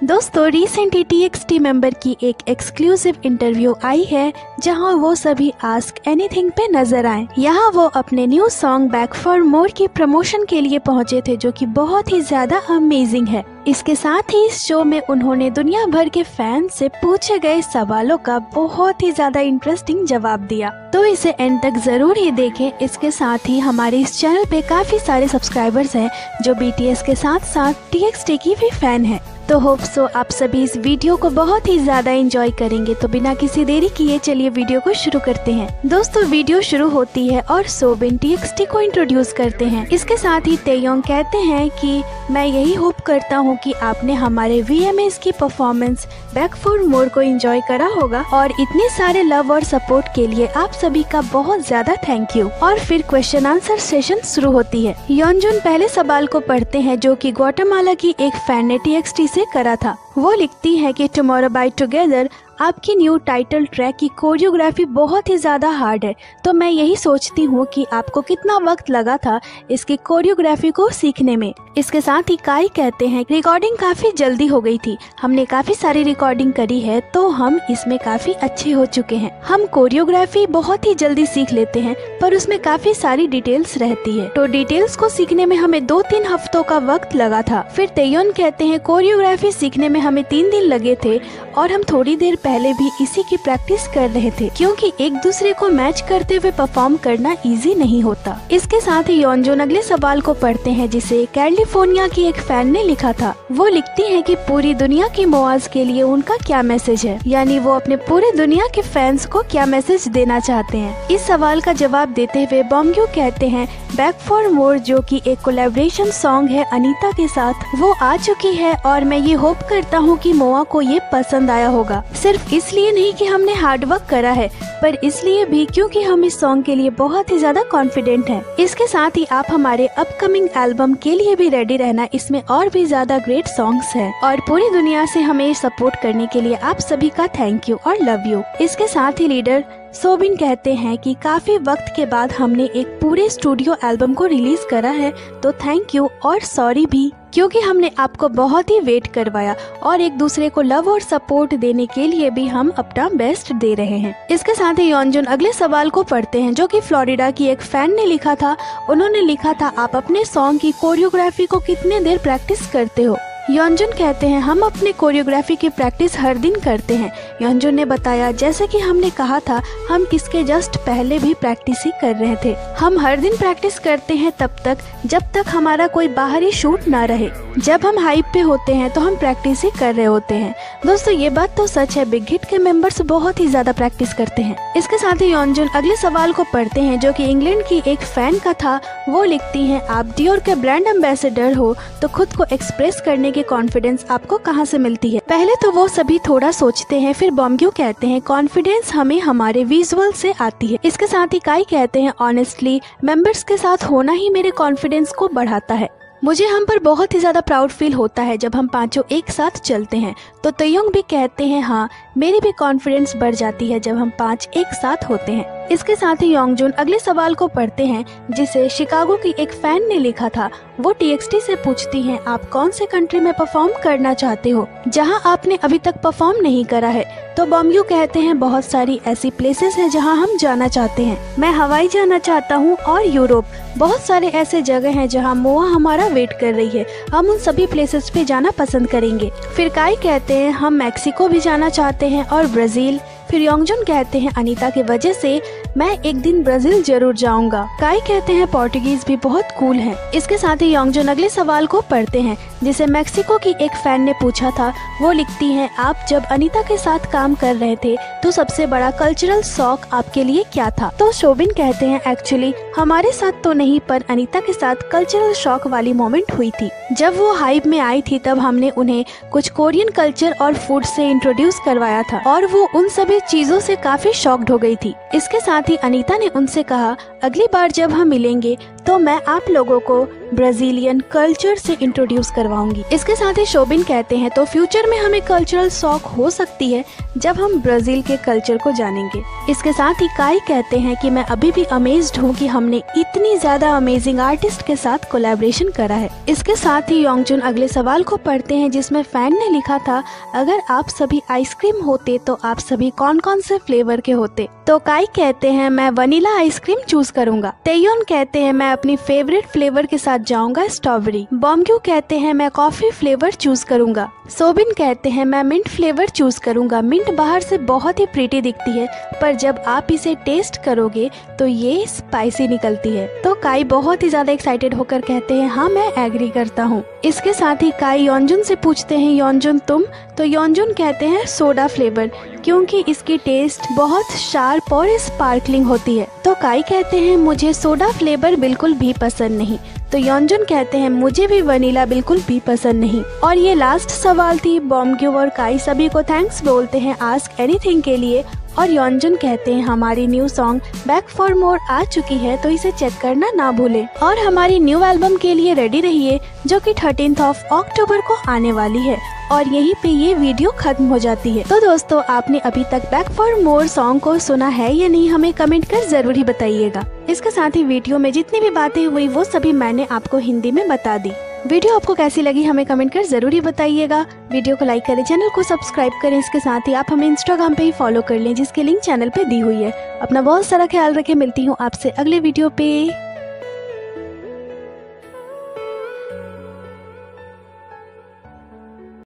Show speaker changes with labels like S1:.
S1: दोस्तों recently TXT member की एक एक्सक्लूसिव इंटरव्यू आई है जहां वो सभी आस्क एनीथिंग पे नजर आए। यहाँ वो अपने न्यू सॉन्ग बैक फॉर मोर की प्रमोशन के लिए पहुंचे थे जो कि बहुत ही ज्यादा अमेजिंग है। इसके साथ ही इस शो में उन्होंने दुनिया भर के फैन से पूछे गए सवालों का बहुत ही ज्यादा इंटरेस्टिंग जवाब दिया, तो इसे एंड तक जरूर ही देखें। इसके साथ ही हमारे इस चैनल पे काफी सारे सब्सक्राइबर्स हैं जो BTS के साथ साथ TXT की भी फैन है, तो होप सो आप सभी इस वीडियो को बहुत ही ज्यादा एंजॉय करेंगे। तो बिना किसी देरी किए चलिए वीडियो को शुरू करते हैं। दोस्तों वीडियो शुरू होती है और सोबिन TXT को इंट्रोड्यूस करते हैं। इसके साथ ही ताeyong कहते हैं कि मैं यही होप करता हूँ कि आपने हमारे VMAs की परफॉर्मेंस बैक फॉर मोर को एंजॉय करा होगा और इतने सारे लव और सपोर्ट के लिए आप सभी का बहुत ज्यादा थैंक यू। और फिर क्वेश्चन आंसर सेशन शुरू होती है। योनजुन पहले सवाल को पढ़ते हैं जो कि ग्वाटेमाला की एक फैन ने TXT से करा था। वो लिखती है कि टुमारो बाय टुगेदर आपकी न्यू टाइटल ट्रैक की कोरियोग्राफी बहुत ही ज्यादा हार्ड है, तो मैं यही सोचती हूँ कि आपको कितना वक्त लगा था इसकी कोरियोग्राफी को सीखने में। इसके साथ ही काई कहते हैं रिकॉर्डिंग काफी जल्दी हो गई थी, हमने काफी सारी रिकॉर्डिंग करी है तो हम इसमें काफी अच्छे हो चुके हैं। हम कोरियोग्राफी बहुत ही जल्दी सीख लेते हैं पर उसमें काफी सारी डिटेल्स रहती है, तो डिटेल्स को सीखने में हमें 2-3 हफ्तों का वक्त लगा था। फिर ताeyong कहते हैं कोरियोग्राफी सीखने में हमें 3 दिन लगे थे और हम थोड़ी देर पहले भी इसी की प्रैक्टिस कर रहे थे क्योंकि एक दूसरे को मैच करते हुए परफॉर्म करना इजी नहीं होता। इसके साथ ही योनजुन अगले सवाल को पढ़ते हैं जिसे कैलिफोर्निया की एक फैन ने लिखा था। वो लिखती है कि पूरी दुनिया की मोआज के लिए उनका क्या मैसेज है, यानी वो अपने पूरे दुनिया के फैंस को क्या मैसेज देना चाहते हैं। इस सवाल का जवाब देते हुए बॉम्ग्यू कहते हैं बैक फॉर मोर जो कि एक कोलैबोरेशन सॉन्ग है अनीता के साथ, वो आ चुकी है और मैं ये होप करता हूँ कि मोआ को ये पसंद आया होगा। सिर्फ इसलिए नहीं कि हमने हार्ड वर्क करा है पर इसलिए भी क्योंकि हम इस सॉन्ग के लिए बहुत ही ज्यादा कॉन्फिडेंट हैं। इसके साथ ही आप हमारे अपकमिंग एल्बम के लिए भी रेडी रहना, इसमें और भी ज्यादा ग्रेट सॉन्ग्स हैं और पूरी दुनिया से हमें सपोर्ट करने के लिए आप सभी का थैंक यू और लव यू। इसके साथ ही लीडर सोबिन कहते हैं कि काफी वक्त के बाद हमने एक पूरे स्टूडियो एल्बम को रिलीज करा है, तो थैंक यू और सॉरी भी क्योंकि हमने आपको बहुत ही वेट करवाया और एक दूसरे को लव और सपोर्ट देने के लिए भी हम अपना बेस्ट दे रहे हैं। इसके साथ ही योनजुन अगले सवाल को पढ़ते हैं जो कि फ्लोरिडा की एक फैन ने लिखा था। उन्होंने लिखा था आप अपने सॉन्ग की कोरियोग्राफी को कितने देर प्रैक्टिस करते हो। योनजुन कहते हैं हम अपने कोरियोग्राफी की प्रैक्टिस हर दिन करते हैं। योनजुन ने बताया जैसे कि हमने कहा था हम इसके जस्ट पहले भी प्रैक्टिस ही कर रहे थे। हम हर दिन प्रैक्टिस करते हैं तब तक जब तक हमारा कोई बाहरी शूट ना रहे। जब हम हाइप पे होते हैं तो हम प्रैक्टिस ही कर रहे होते हैं। दोस्तों ये बात तो सच है, बिग हिट के मेंबर्स बहुत ही ज्यादा प्रैक्टिस करते हैं। इसके साथ ही योनजुन अगले सवाल को पढ़ते हैं जो कि इंग्लैंड की एक फैन का था। वो लिखती है आप डियोर के ब्रांड एम्बेसडर हो तो खुद को एक्सप्रेस करने के कॉन्फिडेंस आपको कहाँ से मिलती है। पहले तो वो सभी थोड़ा सोचते हैं, फिर बॉम्ग्यू कहते हैं कॉन्फिडेंस हमें हमारे विजुअल से आती है। इसके साथ ही काई कहते हैं ऑनेस्टली मेंबर्स के साथ होना ही मेरे कॉन्फिडेंस को बढ़ाता है। मुझे हम पर बहुत ही ज्यादा प्राउड फील होता है जब हम पांचों एक साथ चलते हैं। तो ताeyong भी कहते हैं हाँ मेरी भी कॉन्फिडेंस बढ़ जाती है जब हम 5 एक साथ होते हैं। इसके साथ ही योनजुन अगले सवाल को पढ़ते हैं जिसे शिकागो की एक फैन ने लिखा था। वो TXT से पूछती हैं आप कौन से कंट्री में परफॉर्म करना चाहते हो जहां आपने अभी तक परफॉर्म नहीं करा है। तो बॉम्ग्यू कहते हैं बहुत सारी ऐसी प्लेसेस हैं जहां हम जाना चाहते हैं। मैं हवाई जाना चाहता हूं और यूरोप, बहुत सारे ऐसे जगह हैं जहां मोआ हमारा वेट कर रही है। हम उन सभी प्लेसेस पे जाना पसंद करेंगे। फिर काई कहते हैं हम मैक्सिको भी जाना चाहते हैं और ब्राजील। फिर योनजुन कहते हैं अनीता की वजह से मैं एक दिन ब्राजील जरूर जाऊंगा। काई कहते हैं पोर्टुगीज भी बहुत कूल है। इसके साथ ही योनजुन अगले सवाल को पढ़ते हैं जिसे मैक्सिको की एक फैन ने पूछा था। वो लिखती हैं आप जब अनीता के साथ काम कर रहे थे तो सबसे बड़ा कल्चरल शॉक आपके लिए क्या था। तो सोबिन कहते हैं एक्चुअली हमारे साथ तो नहीं पर अनीता के साथ कल्चरल शॉक वाली मोमेंट हुई थी। जब वो हाइप में आई थी तब हमने उन्हें कुछ कोरियन कल्चर और फूड से इंट्रोड्यूस करवाया था और वो उन सभी चीजों से काफी शॉक्ड हो गई थी। इसके साथ ही अनीता ने उनसे कहा अगली बार जब हम मिलेंगे तो मैं आप लोगों को ब्राजीलियन कल्चर से इंट्रोड्यूस करवाऊंगी। इसके साथ ही शोबिन कहते हैं तो फ्यूचर में हमें कल्चरल शॉक हो सकती है जब हम ब्राजील के कल्चर को जानेंगे। इसके साथ ही काई कहते हैं कि मैं अभी भी अमेज्ड हूँ कि हमने इतनी ज्यादा अमेजिंग आर्टिस्ट के साथ कोलैबोरेशन करा है। इसके साथ ही योंगजुन अगले सवाल को पढ़ते हैं जिसमें फैन ने लिखा था, अगर आप सभी आइसक्रीम होते तो आप सभी कौन कौन से फ्लेवर के होते? तो काई कहते हैं मैं वनीला आइसक्रीम चूज करूंगा। तेयोन कहते हैं मैं अपनी फेवरेट फ्लेवर के साथ जाऊंगा स्ट्रॉबेरी। बॉम्ग्यू कहते हैं मैं कॉफी फ्लेवर चूज करूंगा। सोबिन कहते हैं मैं मिंट फ्लेवर चूज करूंगा। मिंट बाहर से बहुत ही प्रीटी दिखती है पर जब आप इसे टेस्ट करोगे तो ये स्पाइसी निकलती है। तो काई बहुत ही ज्यादा एक्साइटेड होकर कहते हैं हाँ मैं एग्री करता हूँ। इसके साथ ही काई योंजुन से पूछते हैं योंजुन तुम? तो योंजुन कहते हैं सोडा फ्लेवर, क्योंकि इसकी टेस्ट बहुत शार्प और स्पार्कलिंग होती है। तो काई कहते हैं मुझे सोडा फ्लेवर बिल्कुल भी पसंद नहीं। तो योंजुन कहते हैं मुझे भी वनीला बिल्कुल भी पसंद नहीं। और ये लास्ट सवाल थी। बॉम्ग्यू और काई सभी को थैंक्स बोलते हैं आस्क एनीथिंग के लिए और योंजुन कहते हैं हमारी new song back for more आ चुकी है तो इसे चेक करना ना भूलें और हमारी न्यू एल्बम के लिए रेडी रहिए जो कि 13 अक्टूबर को आने वाली है और यहीं पे ये वीडियो खत्म हो जाती है। तो दोस्तों आपने अभी तक बैक फॉर मोर सॉन्ग को सुना है या नहीं हमें कमेंट कर जरूर ही बताइएगा। इसके साथ ही वीडियो में जितनी भी बातें हुई वो सभी मैंने आपको हिंदी में बता दी। वीडियो आपको कैसी लगी हमें कमेंट कर जरूर ही बताइएगा। वीडियो को लाइक करें, चैनल को सब्सक्राइब करें। इसके साथ ही आप हमें इंस्टाग्राम पे ही फॉलो कर लें जिसकी लिंक चैनल पे दी हुई है। अपना बहुत सारा ख्याल रखें। मिलती हूँ आपसे अगले वीडियो पे।